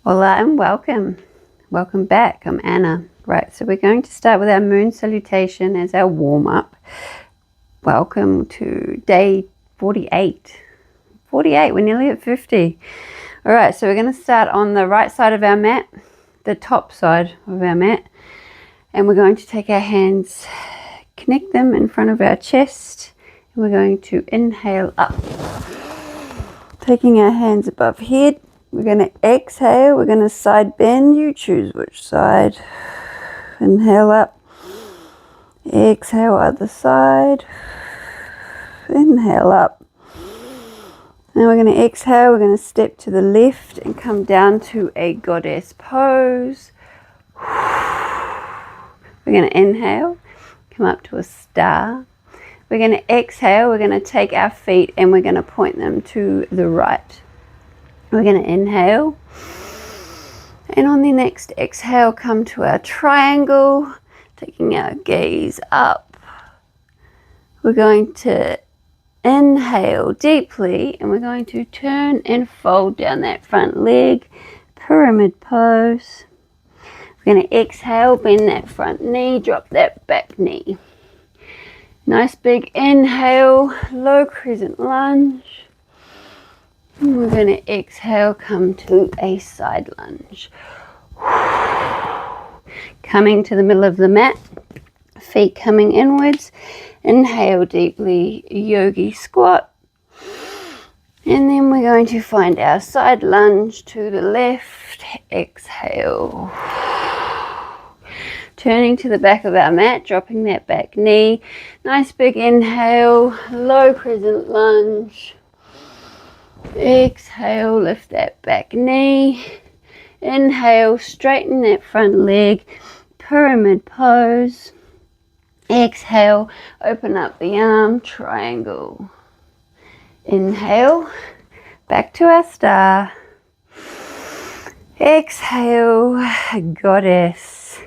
Hola and welcome. Welcome back. I'm Anna. Right, so we're going to start with our moon salutation as our warm-up. Welcome to day 48. 48, we're nearly at 50. All right, so we're going to start on the right side of our mat, the top side of our mat, and we're going to take our hands, connect them in front of our chest, and we're going to inhale up. Taking our hands above head. We're going to exhale, we're going to side bend, you choose which side. Inhale up, exhale other side, inhale up. Now we're going to exhale, we're going to step to the left and come down to a goddess pose. We're going to inhale, come up to a star. We're going to exhale, we're going to take our feet and we're going to point them to the right. We're going to inhale, and on the next exhale, come to our triangle, taking our gaze up. We're going to inhale deeply, and we're going to turn and fold down that front leg, pyramid pose. We're going to exhale, bend that front knee, drop that back knee. Nice big inhale, low crescent lunge. And we're going to exhale, come to a side lunge. Coming to the middle of the mat, feet coming inwards. Inhale deeply, yogi squat. And then we're going to find our side lunge to the left. Exhale. Turning to the back of our mat, dropping that back knee. Nice big inhale, low crescent lunge. Exhale, lift that back knee. Inhale, straighten that front leg, pyramid pose. Exhale, open up the arm, triangle. Inhale, back to our star. Exhale, goddess.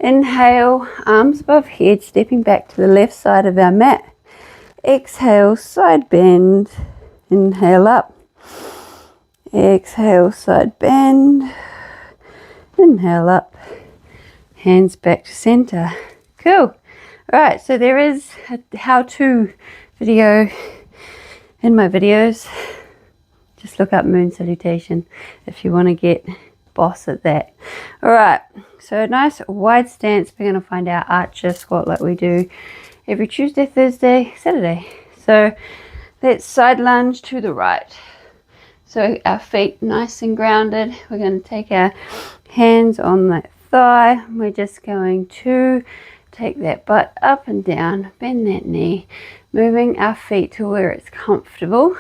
Inhale, arms above head, stepping back to the left side of our mat. Exhale, side bend. Inhale up. Exhale, side bend. Inhale up. Hands back to center. Cool. Alright, so there is a how-to video in my videos. Just look up moon salutation if you want to get boss at that. Alright, so a nice wide stance. We're going to find our archer squat like we do every Tuesday, Thursday, Saturday. So let's side lunge to the right. So our feet nice and grounded. We're going to take our hands on that thigh. We're just going to take that butt up and down, bend that knee, moving our feet to where it's comfortable.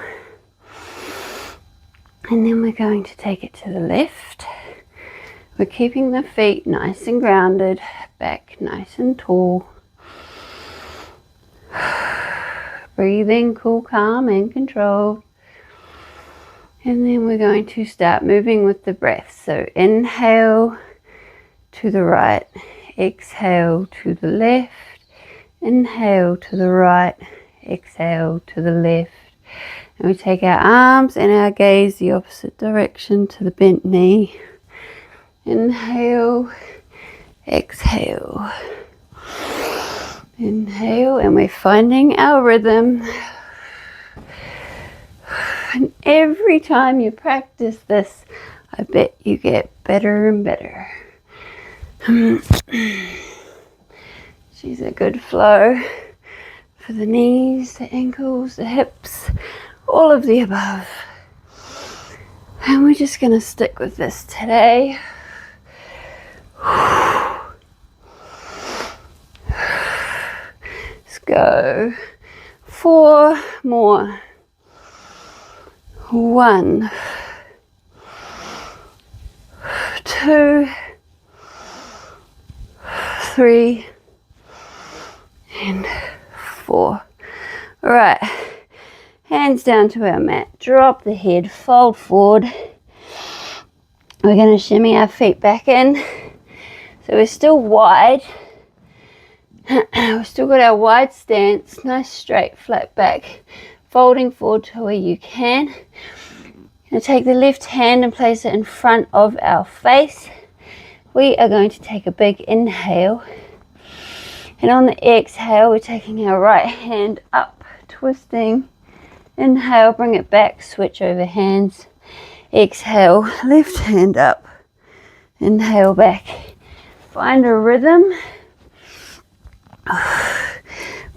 And then we're going to take it to the left. We're keeping the feet nice and grounded, back nice and tall. Breathing, cool, calm, and controlled. And then we're going to start moving with the breath. So inhale to the right, exhale to the left, inhale to the right, exhale to the left. And we take our arms and our gaze the opposite direction to the bent knee. Inhale, exhale. Inhale, and we're finding our rhythm. And every time you practice this, I bet you get better and better. She's a good flow for the knees, the ankles, the hips, all of the above. And we're just going to stick with this today. Let's go. 4 more. 1, 2, 3, and 4. All right, hands down to our mat. Drop the head, fold forward. We're going to shimmy our feet back in. So we're still wide. We've still got our wide stance, nice straight flat back. Folding forward to where you can. Going to take the left hand and place it in front of our face. We are going to take a big inhale. And on the exhale, we're taking our right hand up, twisting. Inhale, bring it back, switch over hands. Exhale, left hand up. Inhale back. Find a rhythm.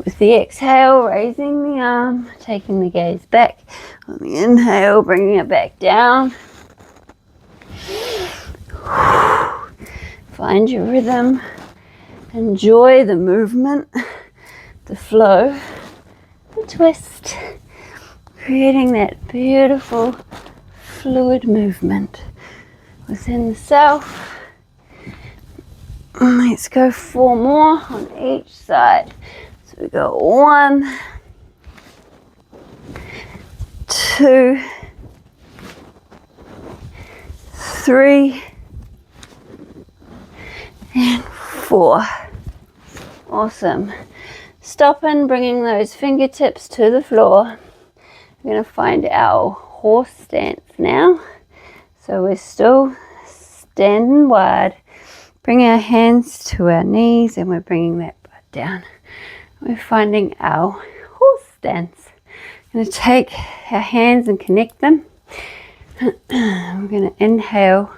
With the exhale, raising the arm, taking the gaze back. On the inhale, bringing it back down. Find your rhythm. Enjoy the movement, the flow, the twist. Creating that beautiful fluid movement within the self. Let's go 4 more on each side. So we go 1, 2, 3, and 4. Awesome. Stopping, bringing those fingertips to the floor. We're going to find our horse stance now. So we're still standing wide. Bring our hands to our knees and we're bringing that butt down. We're finding our horse stance. We're going to take our hands and connect them. We're going to inhale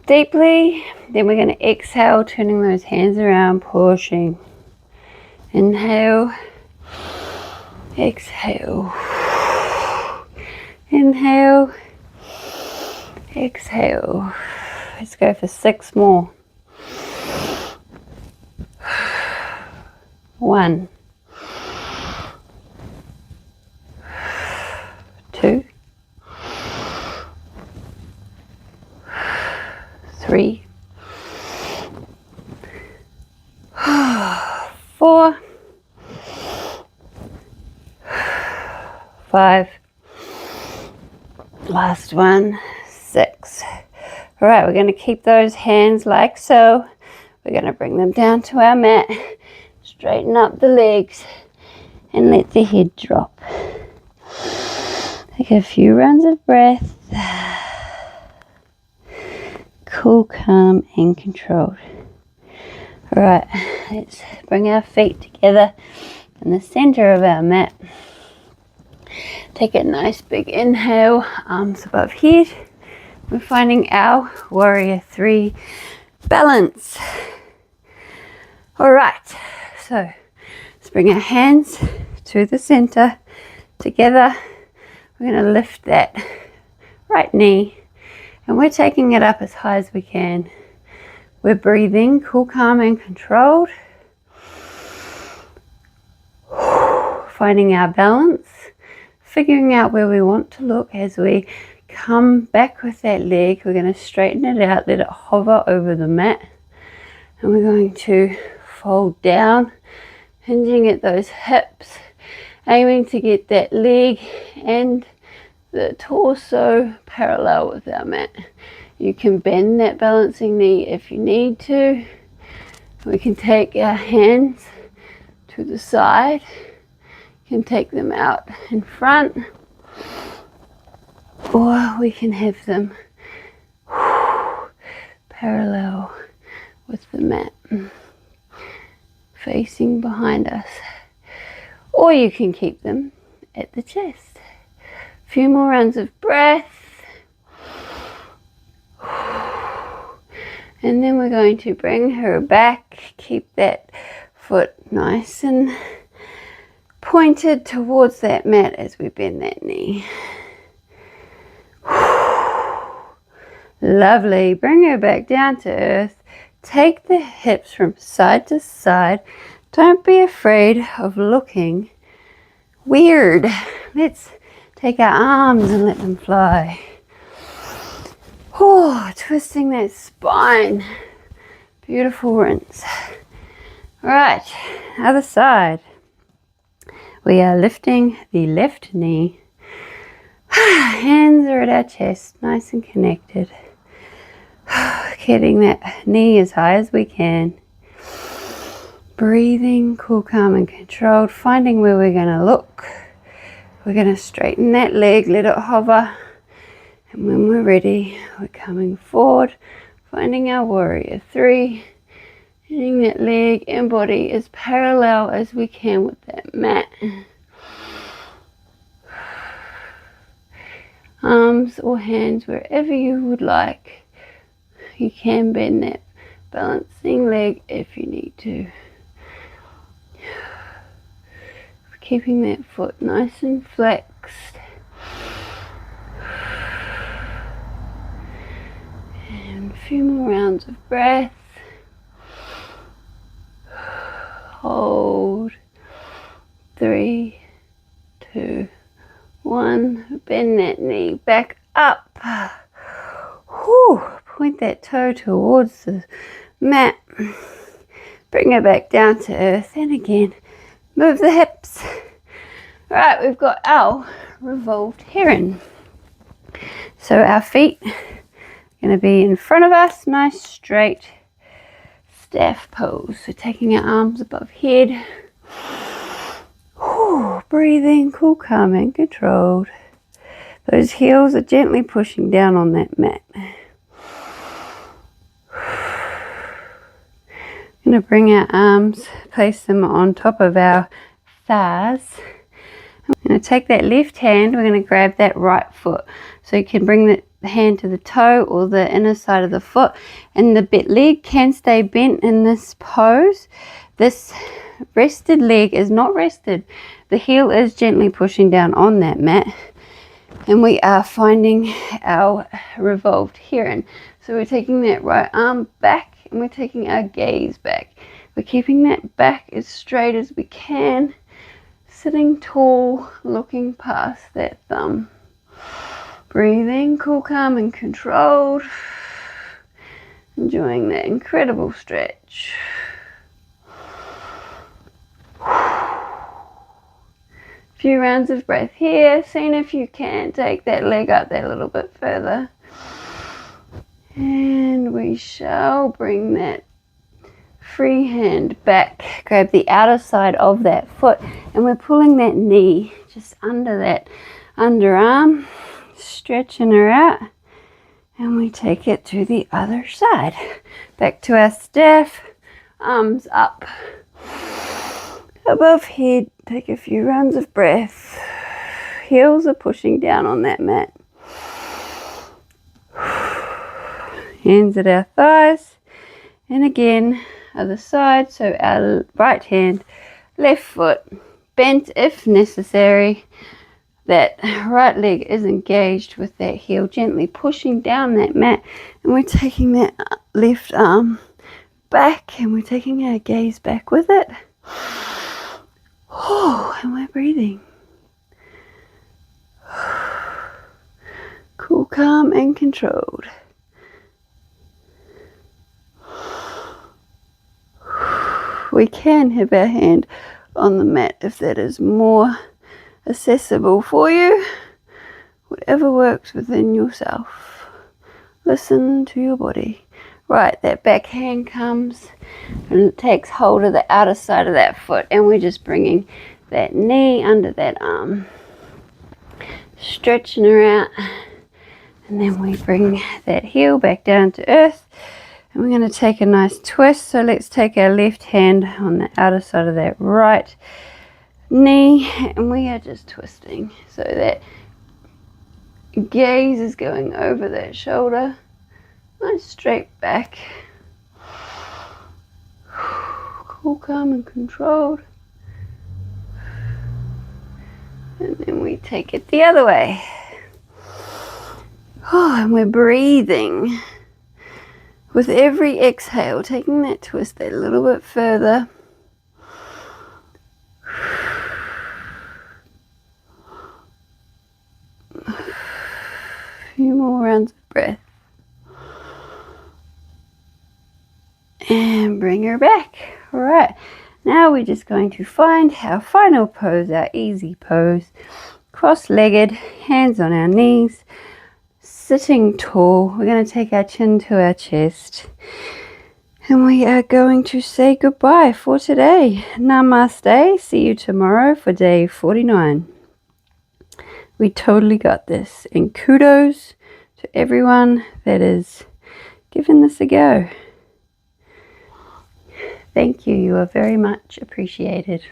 deeply. Then we're going to exhale, turning those hands around, pushing. Inhale. Exhale. Inhale. Exhale. Let's go for 6 more. 1, 2, 3, 4, 5, last one, 6. All right, we're going to keep those hands like so. We're going to bring them down to our mat, straighten up the legs, and let the head drop. Take a few rounds of breath. Cool, calm, and controlled. All right, let's bring our feet together in the center of our mat. Take a nice big inhale, arms above head. We're finding our warrior 3 balance. All right, so let's bring our hands to the center together. We're going to lift that right knee and we're taking it up as high as we can. We're breathing cool, calm, and controlled. Finding our balance, figuring out where we want to look as we come back with that leg. We're going to straighten it out, let it hover over the mat. And we're going to fold down, hinging at those hips, aiming to get that leg and the torso parallel with our mat. You can bend that balancing knee if you need to. We can take our hands to the side. You can take them out in front, or we can have them parallel with the mat, facing behind us. Or you can keep them at the chest. A few more rounds of breath. And then we're going to bring her back. Keep that foot nice and pointed towards that mat as we bend that knee. Lovely. Bring her back down to earth. Take the hips from side to side. Don't be afraid of looking weird. Let's take our arms and let them fly. Oh, twisting that spine. Beautiful rinse. All right, other side. We are lifting the left knee. Hands are at our chest, nice and connected. Getting that knee as high as we can. Breathing, cool, calm, and controlled. Finding where we're going to look. We're going to straighten that leg, let it hover. And when we're ready, we're coming forward, finding our warrior 3, getting that leg and body as parallel as we can with that mat. Arms or hands wherever you would like. You can bend that balancing leg if you need to. Keeping that foot nice and flexed. And a few more rounds of breath. Hold. 3, 2, 1. Bend that knee back up. Whew. Point that toe towards the mat. Bring it back down to earth. And again, move the hips. All right, we've got our revolved heron. So our feet are going to be in front of us, nice straight staff pose. So taking our arms above head. Whew, breathing, cool, calm, and controlled. Those heels are gently pushing down on that mat. I'm going to bring our arms, place them on top of our thighs. I'm going to take that left hand, we're going to grab that right foot. So you can bring the hand to the toe or the inner side of the foot, and the leg can stay bent in this pose. This rested leg is not rested. The heel is gently pushing down on that mat, and we are finding our revolved heron. So we're taking that right arm back and we're taking our gaze back. We're keeping that back as straight as we can, sitting tall, looking past that thumb. Breathing, cool, calm, and controlled. Enjoying that incredible stretch. Few rounds of breath here. Seeing if you can take that leg up that little bit further. And we shall bring that free hand back. Grab the outer side of that foot, and we're pulling that knee just under that underarm, stretching her out, and we take it to the other side. Back to our staff, arms up above head. Take a few rounds of breath. Heels are pushing down on that mat. Hands at our thighs, and again other side. So our right hand, left foot bent if necessary. That right leg is engaged with that heel, gently pushing down that mat, and we're taking that left arm back and we're taking our gaze back with it. Oh, and we're breathing. Cool, calm, and controlled. We can have our hand on the mat if that is more accessible for you. Whatever works within yourself. Listen to your body. Right, that back hand comes and it takes hold of the outer side of that foot, and we're just bringing that knee under that arm, stretching her out, and then we bring that heel back down to earth. And we're going to take a nice twist. So let's take our left hand on the outer side of that right knee, and we are just twisting so that gaze is going over that shoulder, nice straight back. Cool, calm, and controlled. And then we take it the other way. Oh, and we're breathing. With every exhale, taking that twist a little bit further. A few more rounds of breath. And bring her back. All right, now we're just going to find our final pose, our easy pose. Cross-legged, hands on our knees. Sitting tall, we're going to take our chin to our chest, and we are going to say goodbye for today. Namaste. See you tomorrow for day 49. We totally got this, and kudos for everyone that is giving this a go. Thank you. You are very much appreciated.